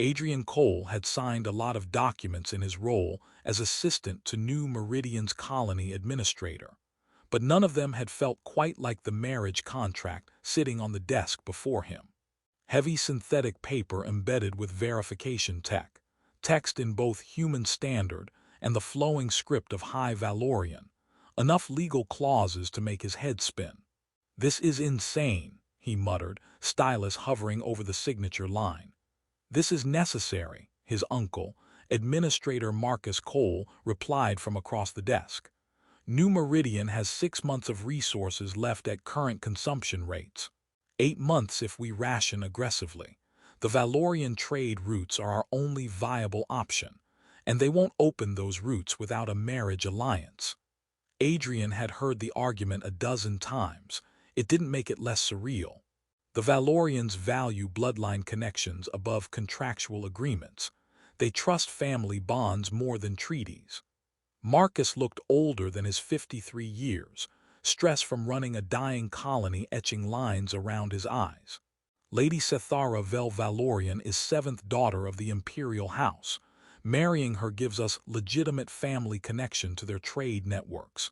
Adrian Cole had signed a lot of documents in his role as assistant to New Meridian's colony administrator, but none of them had felt quite like the marriage contract sitting on the desk before him. Heavy synthetic paper embedded with verification tech, text in both human standard and the flowing script of High Valorian, enough legal clauses to make his head spin. "This is insane," he muttered, stylus hovering over the signature line. "This is necessary," his uncle, Administrator Marcus Cole, replied from across the desk. "New Meridian has 6 months of resources left at current consumption rates. 8 months if we ration aggressively. The Valorian trade routes are our only viable option, and they won't open those routes without a marriage alliance." Adrian had heard the argument a dozen times. It didn't make it less surreal. The Valorians value bloodline connections above contractual agreements. They trust family bonds more than treaties. Marcus looked older than his 53 years, stress from running a dying colony etching lines around his eyes. Lady Sethara Valorian is 7th daughter of the imperial house. Marrying her gives us legitimate family connection to their trade networks.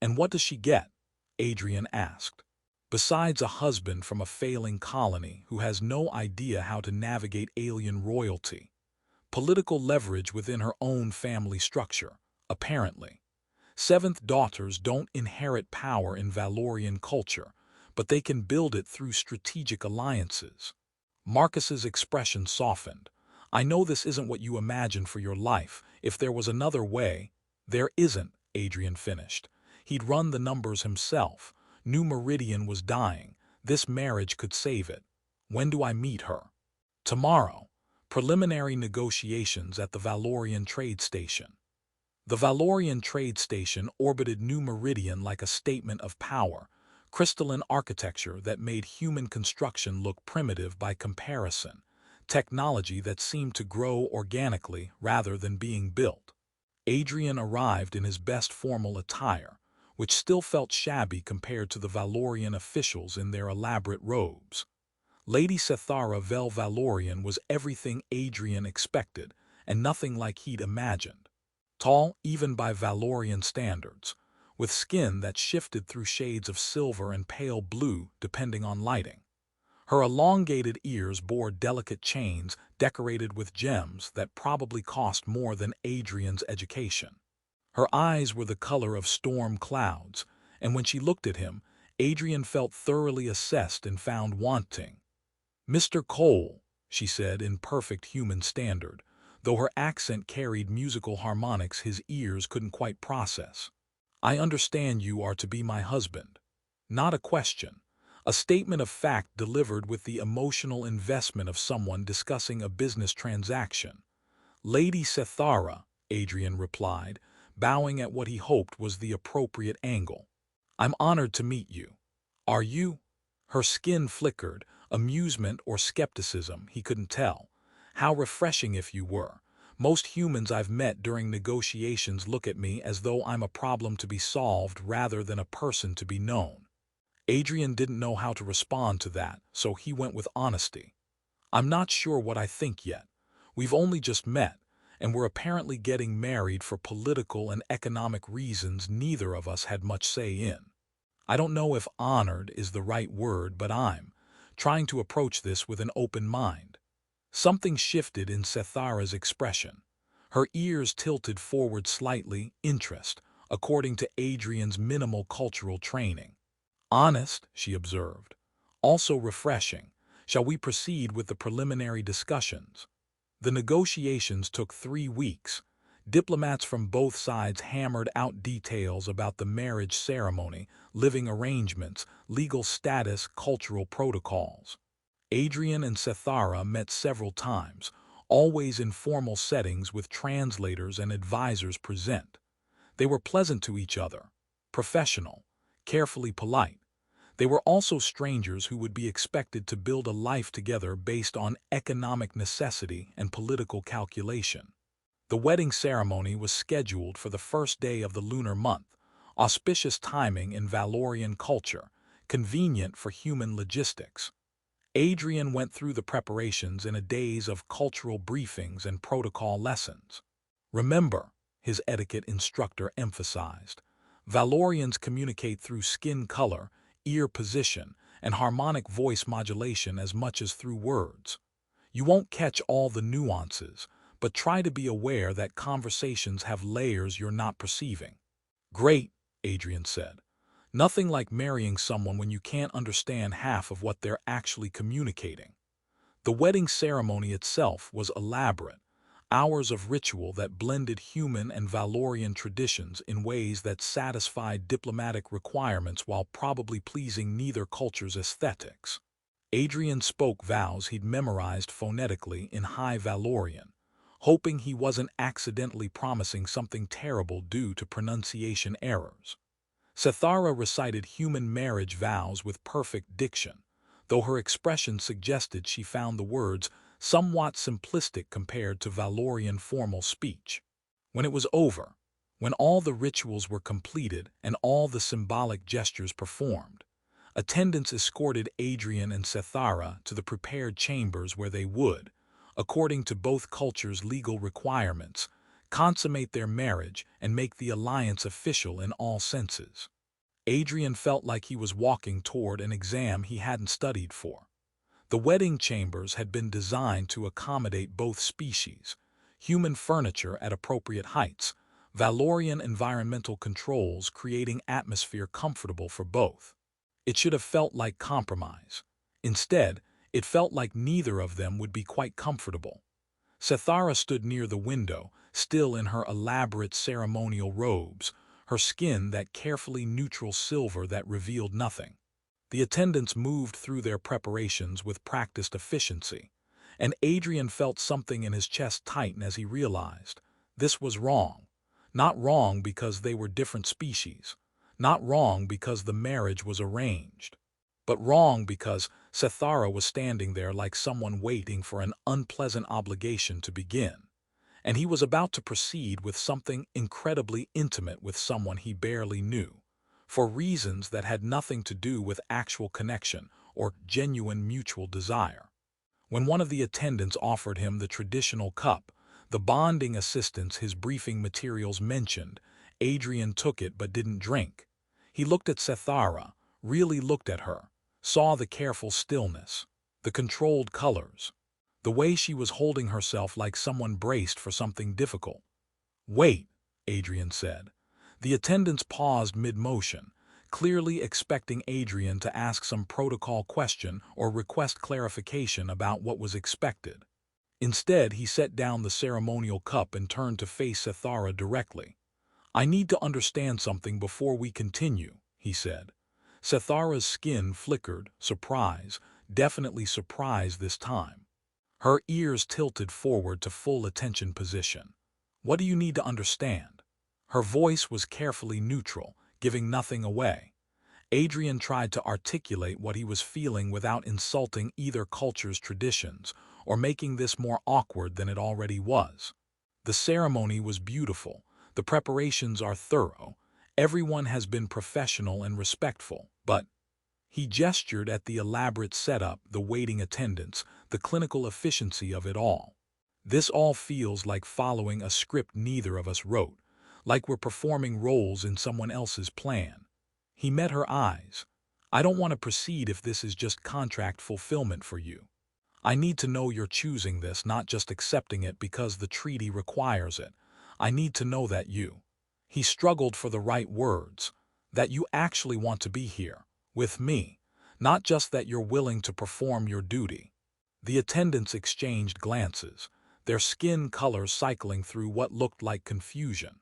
"And what does she get?" Adrian asked. "Besides a husband from a failing colony who has no idea how to navigate alien royalty. Political leverage within her own family structure, apparently. 7th daughters don't inherit power in Valorian culture, but they can build it through strategic alliances." Marcus's expression softened. "I know this isn't what you imagined for your life. If there was another way—" "There isn't," Adrian finished. He'd run the numbers himself. New Meridian was dying. This marriage could save it. "When do I meet her?" "Tomorrow. Preliminary negotiations at the Valorian trade station." The Valorian trade station orbited New Meridian like a statement of power, crystalline architecture that made human construction look primitive by comparison, technology that seemed to grow organically rather than being built. Adrian arrived in his best formal attire, which still felt shabby compared to the Valorian officials in their elaborate robes. Lady Sethara Valorian was everything Adrian expected, and nothing like he'd imagined. Tall, even by Valorian standards, with skin that shifted through shades of silver and pale blue depending on lighting. Her elongated ears bore delicate chains decorated with gems that probably cost more than Adrian's education. Her eyes were the color of storm clouds, and when she looked at him, Adrian felt thoroughly assessed and found wanting. "Mr. Cole," she said in perfect human standard, though her accent carried musical harmonics his ears couldn't quite process. "I understand you are to be my husband." Not a question, a statement of fact delivered with the emotional investment of someone discussing a business transaction. "Lady Sethara," Adrian replied, bowing at what he hoped was the appropriate angle. "I'm honored to meet you." "Are you?" Her skin flickered, amusement or skepticism, he couldn't tell. "How refreshing if you were. Most humans I've met during negotiations look at me as though I'm a problem to be solved rather than a person to be known." Adrian didn't know how to respond to that, so he went with honesty. "I'm not sure what I think yet. We've only just met, and we're apparently getting married for political and economic reasons neither of us had much say in. I don't know if honored is the right word, but I'm trying to approach this with an open mind." Something shifted in Sethara's expression. Her ears tilted forward slightly, interest, according to Adrian's minimal cultural training. "Honest," she observed. "Also refreshing. Shall we proceed with the preliminary discussions?" The negotiations took 3 weeks. Diplomats from both sides hammered out details about the marriage ceremony, living arrangements, legal status, cultural protocols. Adrian and Sethara met several times, always in formal settings with translators and advisors present. They were pleasant to each other, professional, carefully polite. They were also strangers who would be expected to build a life together based on economic necessity and political calculation. The wedding ceremony was scheduled for the first day of the lunar month, auspicious timing in Valorian culture, convenient for human logistics. Adrian went through the preparations in a daze of cultural briefings and protocol lessons. Remember, his etiquette instructor emphasized, Valorians communicate through skin color, ear position, and harmonic voice modulation as much as through words. You won't catch all the nuances, but try to be aware that conversations have layers you're not perceiving. Great, Adrian said. Nothing like marrying someone when you can't understand half of what they're actually communicating. The wedding ceremony itself was elaborate, hours of ritual that blended human and Valorian traditions in ways that satisfied diplomatic requirements while probably pleasing neither culture's aesthetics. Adrian spoke vows he'd memorized phonetically in High Valorian, hoping he wasn't accidentally promising something terrible due to pronunciation errors. Sethara recited human marriage vows with perfect diction, though her expression suggested she found the words somewhat simplistic compared to Valorian formal speech. When it was over, when all the rituals were completed and all the symbolic gestures performed, attendants escorted Adrian and Sethara to the prepared chambers where they would, according to both cultures' legal requirements, consummate their marriage and make the alliance official in all senses. Adrian felt like he was walking toward an exam he hadn't studied for. The wedding chambers had been designed to accommodate both species, human furniture at appropriate heights, Valorian environmental controls creating atmosphere comfortable for both. It should have felt like compromise. Instead, it felt like neither of them would be quite comfortable. Sethara stood near the window, still in her elaborate ceremonial robes, her skin that carefully neutral silver that revealed nothing. The attendants moved through their preparations with practiced efficiency, and Adrian felt something in his chest tighten as he realized this was wrong. Not wrong because they were different species, not wrong because the marriage was arranged, but wrong because Sethara was standing there like someone waiting for an unpleasant obligation to begin, and he was about to proceed with something incredibly intimate with someone he barely knew, for reasons that had nothing to do with actual connection or genuine mutual desire. When one of the attendants offered him the traditional cup, the bonding assistance his briefing materials mentioned, Adrian took it but didn't drink. He looked at Sethara, really looked at her, saw the careful stillness, the controlled colors, the way she was holding herself like someone braced for something difficult. "Wait," Adrian said. The attendants paused mid-motion, clearly expecting Adrian to ask some protocol question or request clarification about what was expected. Instead, he set down the ceremonial cup and turned to face Sethara directly. "I need to understand something before we continue," he said. Sethara's skin flickered, surprise, definitely surprise this time. Her ears tilted forward to full attention position. "What do you need to understand?" Her voice was carefully neutral, giving nothing away. Adrian tried to articulate what he was feeling without insulting either culture's traditions or making this more awkward than it already was. The ceremony was beautiful. The preparations are thorough. Everyone has been professional and respectful, but he gestured at the elaborate setup, the waiting attendants, the clinical efficiency of it all. "This all feels like following a script neither of us wrote, like we're performing roles in someone else's plan." He met her eyes. "I don't want to proceed if this is just contract fulfillment for you. I need to know you're choosing this, not just accepting it because the treaty requires it. I need to know that you—" He struggled for the right words. "That you actually want to be here, with me, not just that you're willing to perform your duty." The attendants exchanged glances, their skin colors cycling through what looked like confusion.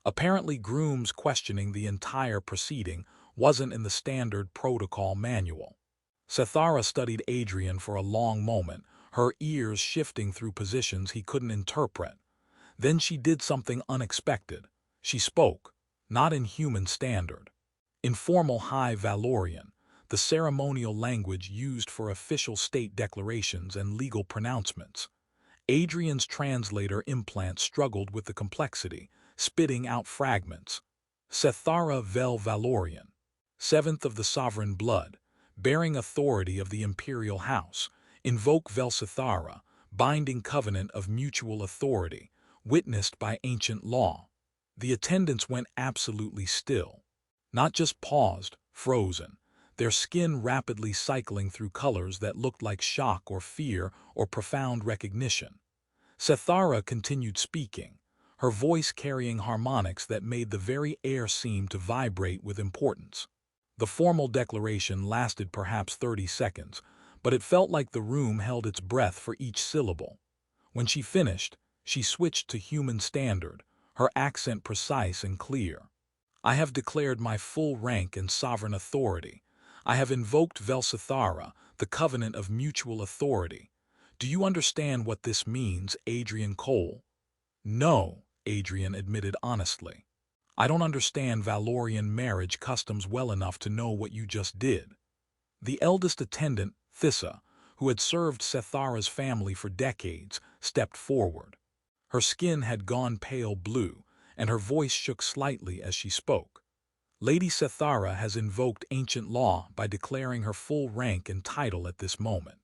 Apparently, grooms questioning the entire proceeding wasn't in the standard protocol manual. Sethara studied Adrian for a long moment, her ears shifting through positions he couldn't interpret. Then she did something unexpected. She spoke, not in human standard. In formal High Valorian, the ceremonial language used for official state declarations and legal pronouncements. Adrian's translator implant struggled with the complexity, spitting out fragments. Sethara Valorian, seventh of the sovereign blood, bearing authority of the imperial house, invoke Vel'sethara, binding covenant of mutual authority, witnessed by ancient law. The attendants went absolutely still. Not just paused, frozen, their skin rapidly cycling through colors that looked like shock or fear or profound recognition. Sethara continued speaking, her voice carrying harmonics that made the very air seem to vibrate with importance. The formal declaration lasted perhaps 30 seconds, but it felt like the room held its breath for each syllable. When she finished, she switched to human standard, her accent precise and clear. I have declared my full rank and sovereign authority. I have invoked Vel'sethara, the covenant of mutual authority. Do you understand what this means, Adrian Cole? No, Adrian admitted honestly. I don't understand Valorian marriage customs well enough to know what you just did. The eldest attendant, Thissa, who had served Sethara's family for decades, stepped forward. Her skin had gone pale blue, and her voice shook slightly as she spoke. Lady Sethara has invoked ancient law by declaring her full rank and title at this moment.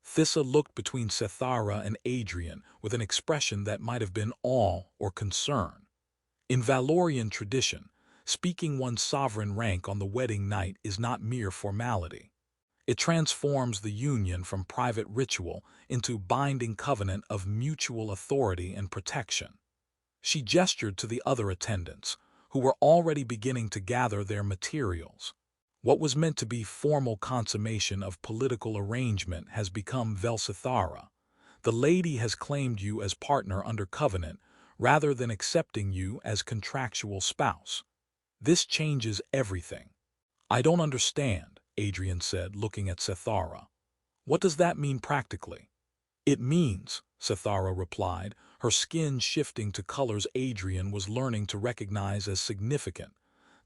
Thissa looked between Sethara and Adrian with an expression that might have been awe or concern. In Valorian tradition, speaking one's sovereign rank on the wedding night is not mere formality. It transforms the union from private ritual into binding covenant of mutual authority and protection. She gestured to the other attendants, who were already beginning to gather their materials. What was meant to be formal consummation of political arrangement has become Vel'sethara. The lady has claimed you as partner under covenant rather than accepting you as contractual spouse. This changes everything. I don't understand, Adrian said, looking at Sethara. What does that mean practically? It means, Sethara replied, her skin shifting to colors Adrian was learning to recognize as significant,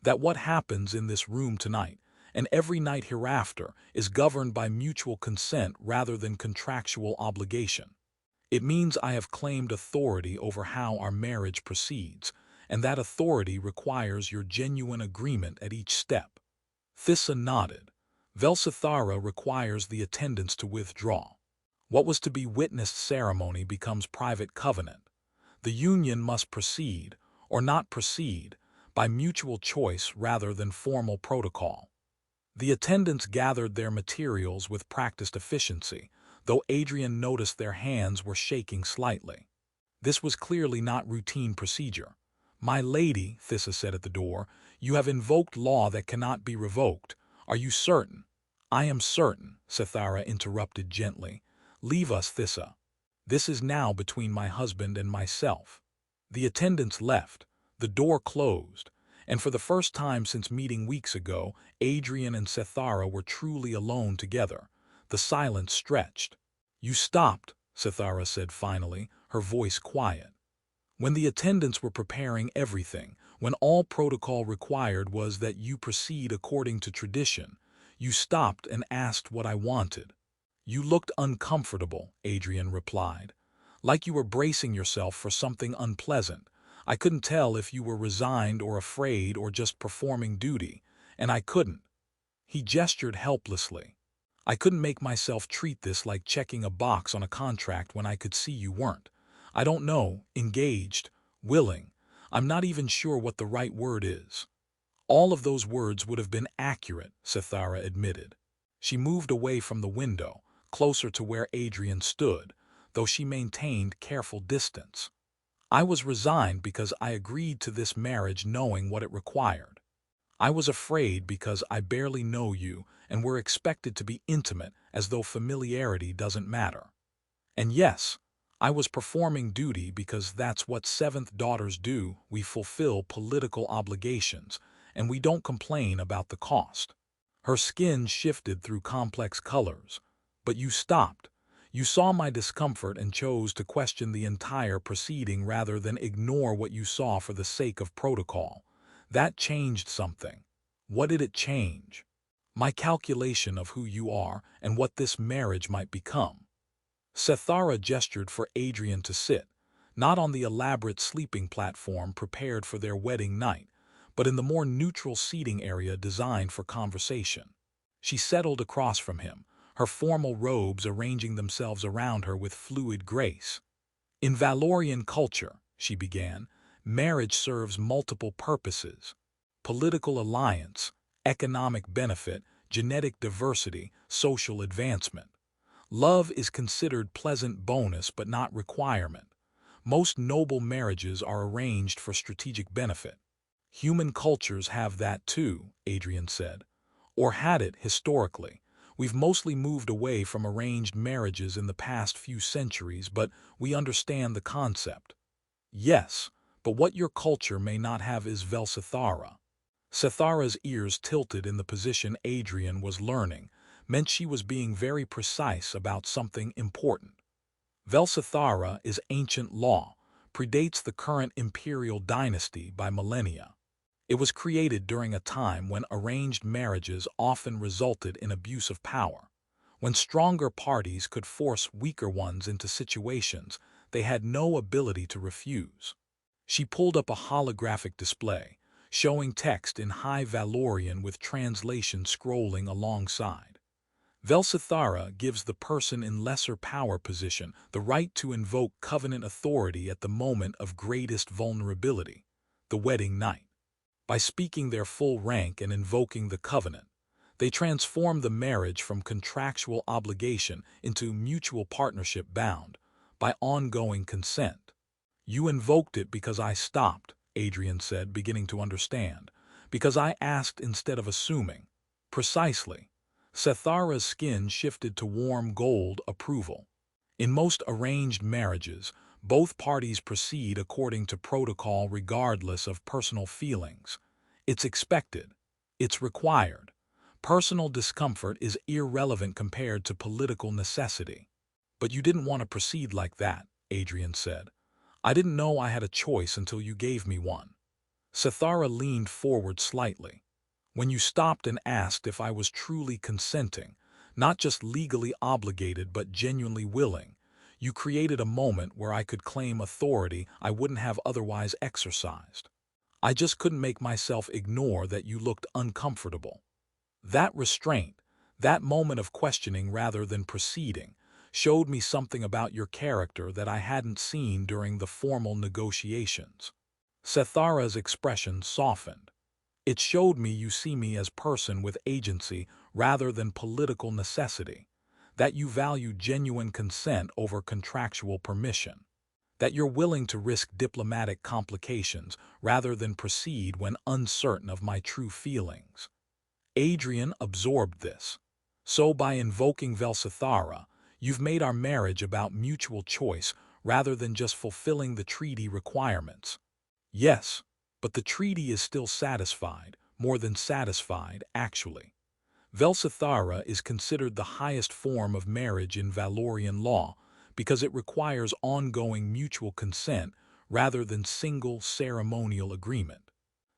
that what happens in this room tonight and every night hereafter is governed by mutual consent rather than contractual obligation. It means I have claimed authority over how our marriage proceeds, and that authority requires your genuine agreement at each step. Thissa nodded. Vel'sethara requires the attendants to withdraw. What was to be witnessed ceremony becomes private covenant. The union must proceed, or not proceed, by mutual choice rather than formal protocol. The attendants gathered their materials with practiced efficiency, though Adrian noticed their hands were shaking slightly. This was clearly not routine procedure. My lady, Thissa said at the door, you have invoked law that cannot be revoked. Are you certain? I am certain, Sethara interrupted gently. Leave us, Thissa. This is now between my husband and myself. The attendants left, the door closed, and for the first time since meeting weeks ago, Adrian and Sethara were truly alone together. The silence stretched. You stopped, Sethara said finally, her voice quiet. When the attendants were preparing everything, when all protocol required was that you proceed according to tradition, you stopped and asked what I wanted. You looked uncomfortable, Adrian replied, like you were bracing yourself for something unpleasant. I couldn't tell if you were resigned or afraid or just performing duty, and I couldn't. He gestured helplessly. I couldn't make myself treat this like checking a box on a contract when I could see you weren't. I don't know, engaged, willing. I'm not even sure what the right word is. All of those words would have been accurate, Sethara admitted. She moved away from the window, closer to where Adrian stood, though she maintained careful distance. I was resigned because I agreed to this marriage knowing what it required. I was afraid because I barely know you and we're expected to be intimate as though familiarity doesn't matter. And yes, I was performing duty because that's what seventh daughters do. We fulfill political obligations, and we don't complain about the cost. Her skin shifted through complex colors, but you stopped. You saw my discomfort and chose to question the entire proceeding rather than ignore what you saw for the sake of protocol. That changed something. What did it change? My calculation of who you are and what this marriage might become. Sethara gestured for Adrian to sit, not on the elaborate sleeping platform prepared for their wedding night, but in the more neutral seating area designed for conversation. She settled across from him, her formal robes arranging themselves around her with fluid grace. In Valorian culture, she began, marriage serves multiple purposes: political alliance, economic benefit, genetic diversity, social advancement. Love is considered pleasant bonus but not requirement. Most noble marriages are arranged for strategic benefit. Human cultures have that too, Adrian said. Or had it historically. We've mostly moved away from arranged marriages in the past few centuries, but we understand the concept. Yes, but what your culture may not have is Vel'sethara. Sethara's ears tilted in the position Adrian was learning, meant she was being very precise about something important. Vel'sethara is ancient law, predates the current imperial dynasty by millennia. It was created during a time when arranged marriages often resulted in abuse of power, when stronger parties could force weaker ones into situations they had no ability to refuse. She pulled up a holographic display, showing text in High Valorian with translation scrolling alongside. Vel'sethara gives the person in lesser power position the right to invoke covenant authority at the moment of greatest vulnerability, the wedding night. By speaking their full rank and invoking the covenant, they transform the marriage from contractual obligation into mutual partnership bound by ongoing consent. You invoked it because I stopped, Adrian said, beginning to understand, because I asked instead of assuming. Precisely. Sethara's skin shifted to warm gold approval. In most arranged marriages, both parties proceed according to protocol regardless of personal feelings. It's expected. It's required. Personal discomfort is irrelevant compared to political necessity. But you didn't want to proceed like that, Adrian said. I didn't know I had a choice until you gave me one. Sethara leaned forward slightly. When you stopped and asked if I was truly consenting, not just legally obligated but genuinely willing, you created a moment where I could claim authority I wouldn't have otherwise exercised. I just couldn't make myself ignore that you looked uncomfortable. That restraint, that moment of questioning rather than proceeding, showed me something about your character that I hadn't seen during the formal negotiations. Sethara's expression softened. It showed me you see me as person with agency rather than political necessity, that you value genuine consent over contractual permission, that you're willing to risk diplomatic complications rather than proceed when uncertain of my true feelings. Adrian absorbed this. So by invoking Vel'sethara, you've made our marriage about mutual choice rather than just fulfilling the treaty requirements. Yes, but the treaty is still satisfied, more than satisfied, actually. Vel'sethara is considered the highest form of marriage in Valorian law because it requires ongoing mutual consent rather than single ceremonial agreement.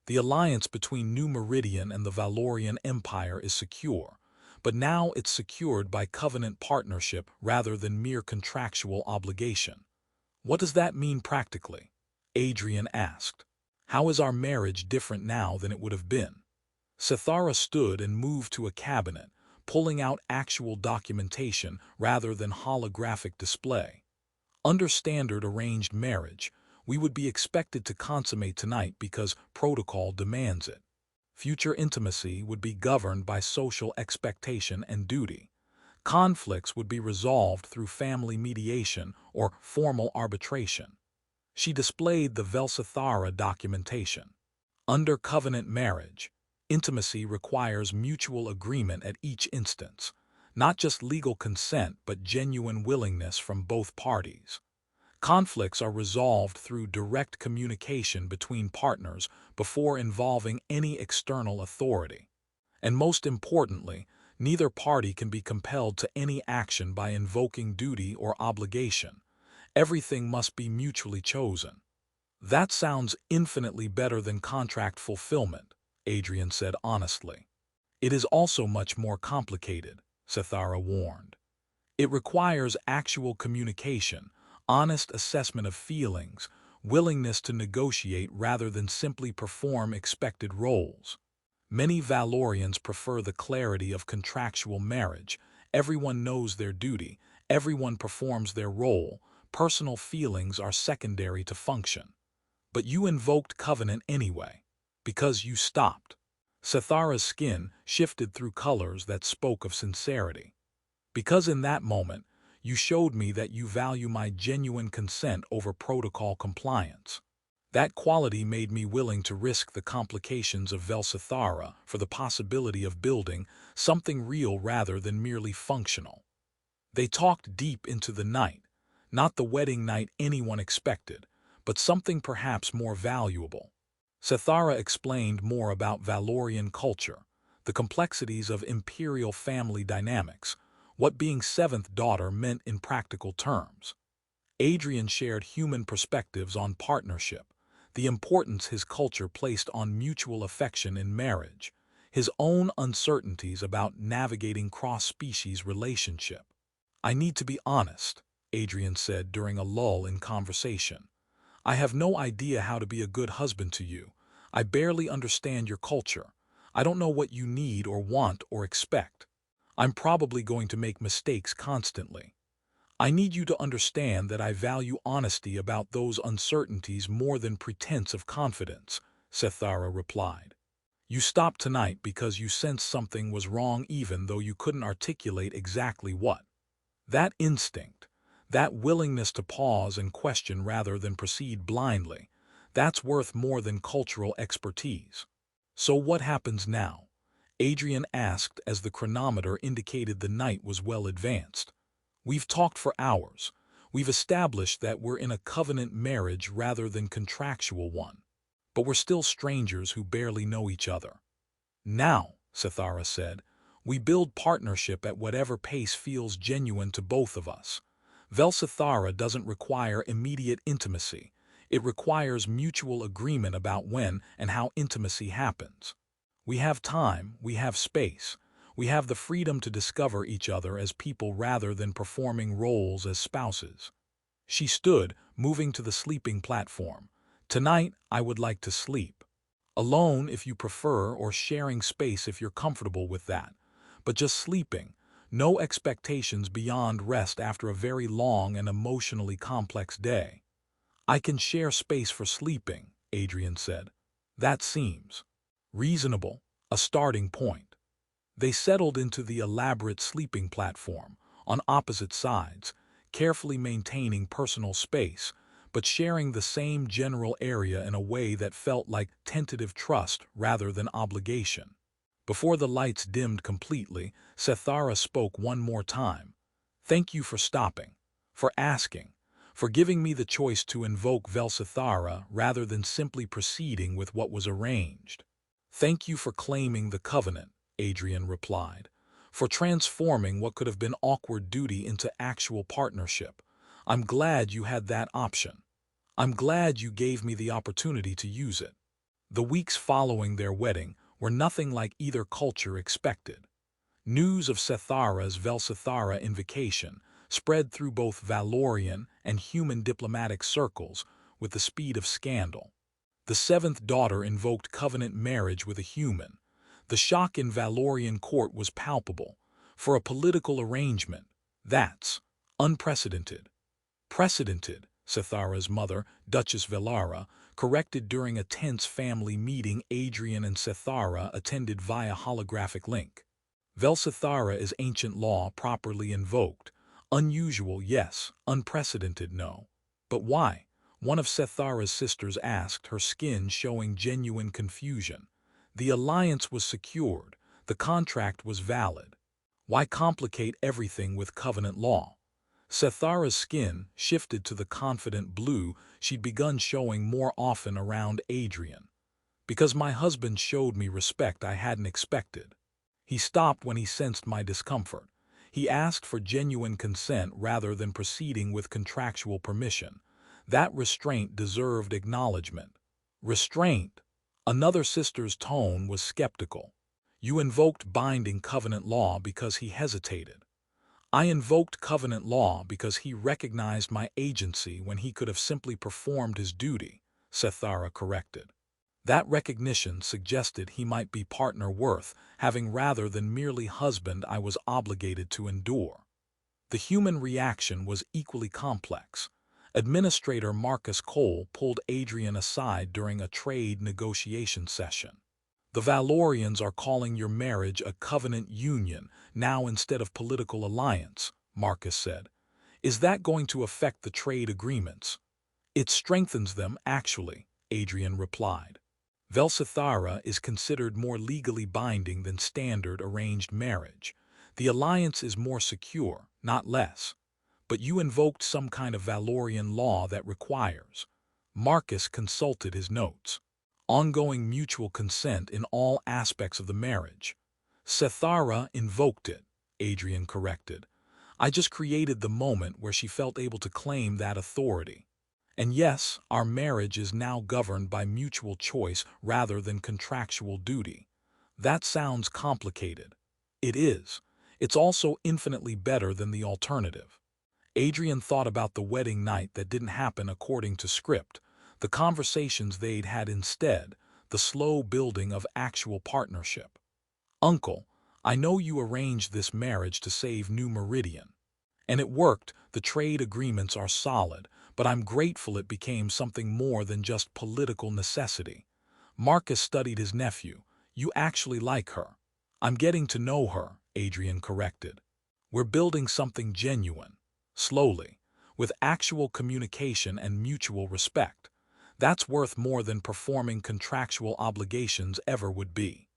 The alliance between New Meridian and the Valorian Empire is secure, but now it's secured by covenant partnership rather than mere contractual obligation. What does that mean practically? Adrian asked. How is our marriage different now than it would have been? Sethara stood and moved to a cabinet, pulling out actual documentation rather than holographic display. Under standard arranged marriage, we would be expected to consummate tonight because protocol demands it. Future intimacy would be governed by social expectation and duty. Conflicts would be resolved through family mediation or formal arbitration. She displayed the Vel'sethara documentation. Under covenant marriage, intimacy requires mutual agreement at each instance, not just legal consent but genuine willingness from both parties. Conflicts are resolved through direct communication between partners before involving any external authority. And most importantly, neither party can be compelled to any action by invoking duty or obligation. Everything must be mutually chosen. That sounds infinitely better than contract fulfillment, Adrian said honestly. It is also much more complicated, Sethara warned. It requires actual communication, honest assessment of feelings, willingness to negotiate rather than simply perform expected roles. Many Valorians prefer the clarity of contractual marriage. Everyone knows their duty, everyone performs their role, personal feelings are secondary to function. But you invoked covenant anyway, because you stopped. Sethara's skin shifted through colors that spoke of sincerity. Because in that moment, you showed me that you value my genuine consent over protocol compliance. That quality made me willing to risk the complications of Vel'sethara for the possibility of building something real rather than merely functional. They talked deep into the night, not the wedding night anyone expected, but something perhaps more valuable. Sethara explained more about Valorian culture, the complexities of imperial family dynamics, what being seventh daughter meant in practical terms. Adrian shared human perspectives on partnership, the importance his culture placed on mutual affection in marriage, his own uncertainties about navigating cross-species relationship. "I need to be honest," Adrian said during a lull in conversation. "I have no idea how to be a good husband to you. I barely understand your culture. I don't know what you need or want or expect. I'm probably going to make mistakes constantly. I need you to understand that I value honesty about those uncertainties more than pretense of confidence," Sethara replied. "You stopped tonight because you sensed something was wrong even though you couldn't articulate exactly what. That instinct, that willingness to pause and question rather than proceed blindly, that's worth more than cultural expertise." "So what happens now?" Adrian asked as the chronometer indicated the night was well advanced. "We've talked for hours. We've established that we're in a covenant marriage rather than contractual one. But we're still strangers who barely know each other. Now," Sethara said, "we build partnership at whatever pace feels genuine to both of us. Vel'sethara doesn't require immediate intimacy. It requires mutual agreement about when and how intimacy happens. We have time, we have space. We have the freedom to discover each other as people rather than performing roles as spouses." She stood, moving to the sleeping platform. "Tonight, I would like to sleep. Alone if you prefer, or sharing space if you're comfortable with that. But just sleeping. No expectations beyond rest after a very long and emotionally complex day." "I can share space for sleeping," Adrian said. "That seems reasonable, a starting point." They settled into the elaborate sleeping platform, on opposite sides, carefully maintaining personal space, but sharing the same general area in a way that felt like tentative trust rather than obligation. Before the lights dimmed completely, Sethara spoke one more time. "Thank you for stopping, for asking, for giving me the choice to invoke Vel'sethara rather than simply proceeding with what was arranged." "Thank you for claiming the covenant," Adrian replied, "for transforming what could have been awkward duty into actual partnership. I'm glad you had that option. I'm glad you gave me the opportunity to use it." The weeks following their wedding were nothing like either culture expected. News of Sethara's Vel'sethara invocation spread through both Valorian and human diplomatic circles with the speed of scandal. The seventh daughter invoked covenant marriage with a human. The shock in Valorian court was palpable. For a political arrangement, that's unprecedented. "Precedented," Sethara's mother, Duchess Velara, corrected during a tense family meeting Adrian and Sethara attended via holographic link. "Vel'sethara is ancient law properly invoked. Unusual, yes. Unprecedented, no." "But why?" one of Sethara's sisters asked, her skin showing genuine confusion. "The alliance was secured. The contract was valid. Why complicate everything with covenant law?" Sethara's skin shifted to the confident blue she'd begun showing more often around Adrian. "Because my husband showed me respect I hadn't expected. He stopped when he sensed my discomfort. He asked for genuine consent rather than proceeding with contractual permission. That restraint deserved acknowledgement." "Restraint?" Another sister's tone was skeptical. "You invoked binding covenant law because he hesitated." "I invoked covenant law because he recognized my agency when he could have simply performed his duty," Sethara corrected. That recognition suggested he might be partner worth having rather than merely husband I was obligated to endure. The human reaction was equally complex. Administrator Marcus Cole pulled Adrian aside during a trade negotiation session. The Valorians are calling your marriage a covenant union now instead of political alliance, Marcus said. Is that going to affect the trade agreements? It strengthens them, actually, Adrian replied. Vel'sethara is considered more legally binding than standard arranged marriage. The alliance is more secure, not less. But you invoked some kind of Valorian law that requires. Marcus consulted his notes. Ongoing mutual consent in all aspects of the marriage. Sethara invoked it, Adrian corrected. I just created the moment where she felt able to claim that authority. And yes, our marriage is now governed by mutual choice rather than contractual duty. That sounds complicated. It is. It's also infinitely better than the alternative. Adrian thought about the wedding night that didn't happen according to script, the conversations they'd had instead, the slow building of actual partnership. Uncle, I know you arranged this marriage to save New Meridian. And it worked, the trade agreements are solid, but I'm grateful it became something more than just political necessity. Marcus studied his nephew. You actually like her. I'm getting to know her, Adrian corrected. We're building something genuine, slowly, with actual communication and mutual respect. That's worth more than performing contractual obligations ever would be.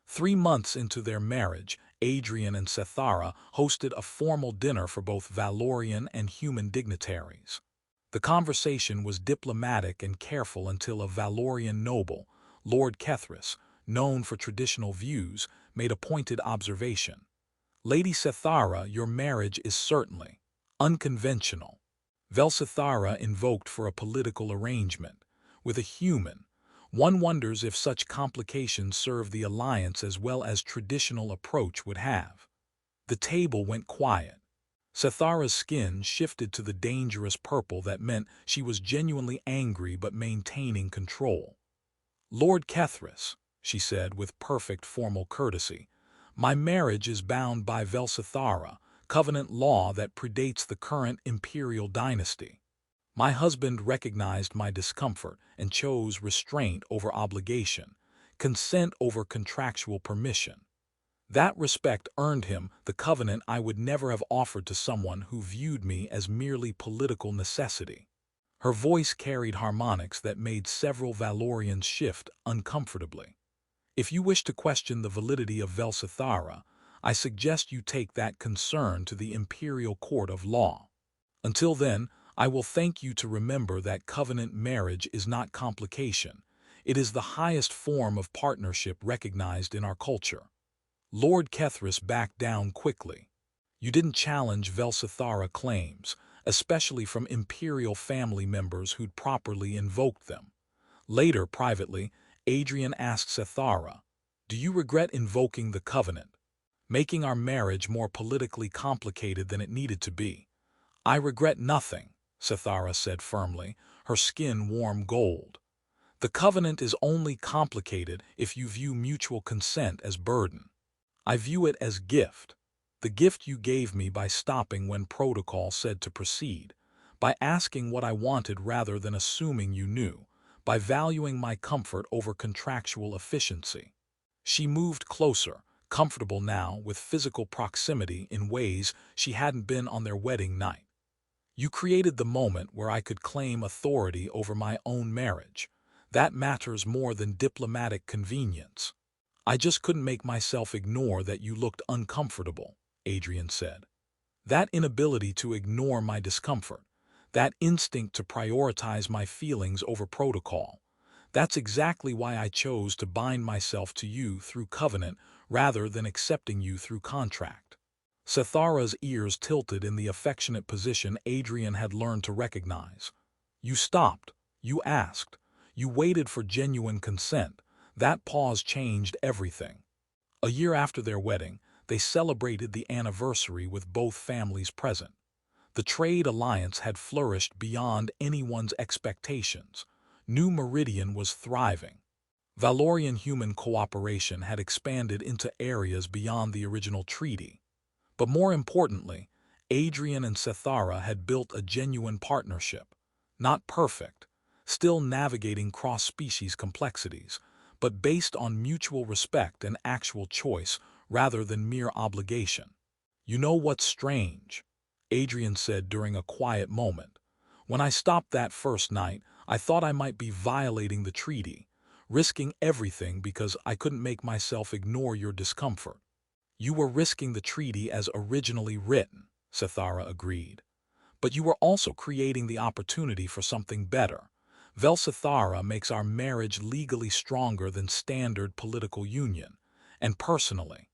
3 months into their marriage, Adrian and Sethara hosted a formal dinner for both Valorian and human dignitaries. The conversation was diplomatic and careful until a Valorian noble, Lord Kethris, known for traditional views, made a pointed observation. Lady Sethara, your marriage is certainly unconventional. Vel'sethara invoked for a political arrangement. With a human, one wonders if such complications serve the alliance as well as traditional approach would have. The table went quiet. Sethara's skin shifted to the dangerous purple that meant she was genuinely angry but maintaining control. Lord Kethris, she said with perfect formal courtesy, my marriage is bound by Vel'sethara, covenant law that predates the current imperial dynasty. My husband recognized my discomfort and chose restraint over obligation, consent over contractual permission. That respect earned him the covenant I would never have offered to someone who viewed me as merely political necessity. Her voice carried harmonics that made several Valorians shift uncomfortably. If you wish to question the validity of Vel'sethara, I suggest you take that concern to the Imperial Court of Law. Until then, I will thank you to remember that covenant marriage is not complication. It is the highest form of partnership recognized in our culture. Lord Kethris backed down quickly. You didn't challenge Vel'sethara claims, especially from imperial family members who'd properly invoked them. Later, privately, Adrian asked Sethara, do you regret invoking the covenant, making our marriage more politically complicated than it needed to be? I regret nothing, Sethara said firmly, her skin warm gold. The covenant is only complicated if you view mutual consent as burden. I view it as gift. The gift you gave me by stopping when protocol said to proceed, by asking what I wanted rather than assuming you knew, by valuing my comfort over contractual efficiency. She moved closer, comfortable now with physical proximity in ways she hadn't been on their wedding night. You created the moment where I could claim authority over my own marriage. That matters more than diplomatic convenience. I just couldn't make myself ignore that you looked uncomfortable, Adrian said. That inability to ignore my discomfort, that instinct to prioritize my feelings over protocol, that's exactly why I chose to bind myself to you through covenant rather than accepting you through contract. Sethara's ears tilted in the affectionate position Adrian had learned to recognize. You stopped. You asked. You waited for genuine consent. That pause changed everything. A year after their wedding, they celebrated the anniversary with both families present. The trade alliance had flourished beyond anyone's expectations. New Meridian was thriving. Valorian human cooperation had expanded into areas beyond the original treaty. But more importantly, Adrian and Sethara had built a genuine partnership. Not perfect, still navigating cross-species complexities, but based on mutual respect and actual choice rather than mere obligation. "You know what's strange?" Adrian said during a quiet moment. "When I stopped that first night, I thought I might be violating the treaty, risking everything because I couldn't make myself ignore your discomfort." "You were risking the treaty as originally written," Sethara agreed. "But you were also creating the opportunity for something better. Vel'sethara makes our marriage legally stronger than standard political union. And personally,"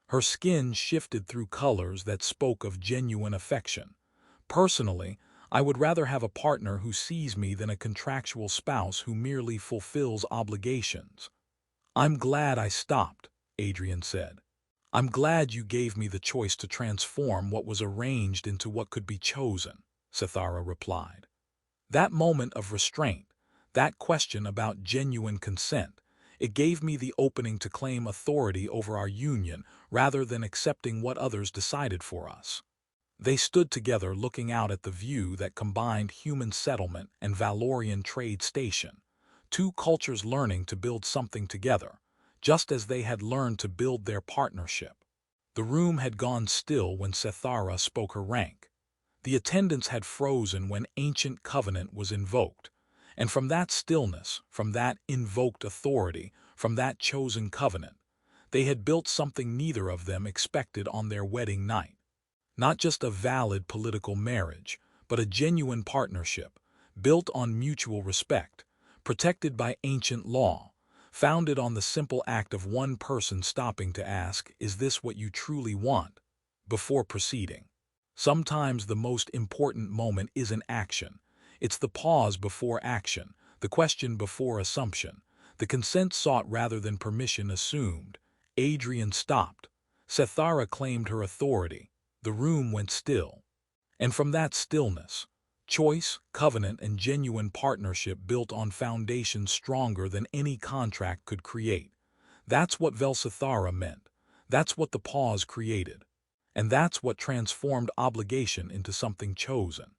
her skin shifted through colors that spoke of genuine affection. "Personally, I would rather have a partner who sees me than a contractual spouse who merely fulfills obligations." "I'm glad I stopped," Adrian said. "I'm glad you gave me the choice to transform what was arranged into what could be chosen," Sethara replied. "That moment of restraint, that question about genuine consent, it gave me the opening to claim authority over our union rather than accepting what others decided for us." They stood together looking out at the view that combined human settlement and Valorian trade station, two cultures learning to build something together, just as they had learned to build their partnership. The room had gone still when Sethara spoke her rank. The attendants had frozen when ancient covenant was invoked, and from that stillness, from that invoked authority, from that chosen covenant, they had built something neither of them expected on their wedding night. Not just a valid political marriage, but a genuine partnership, built on mutual respect, protected by ancient law, founded on the simple act of one person stopping to ask, "Is this what you truly want?" before proceeding. Sometimes the most important moment isn't action. It's the pause before action, the question before assumption, the consent sought rather than permission assumed. Adrian stopped. Sethara claimed her authority. The room went still. And from that stillness, choice, covenant, and genuine partnership built on foundations stronger than any contract could create. That's what Vel'sethara meant. That's what the pause created. And that's what transformed obligation into something chosen.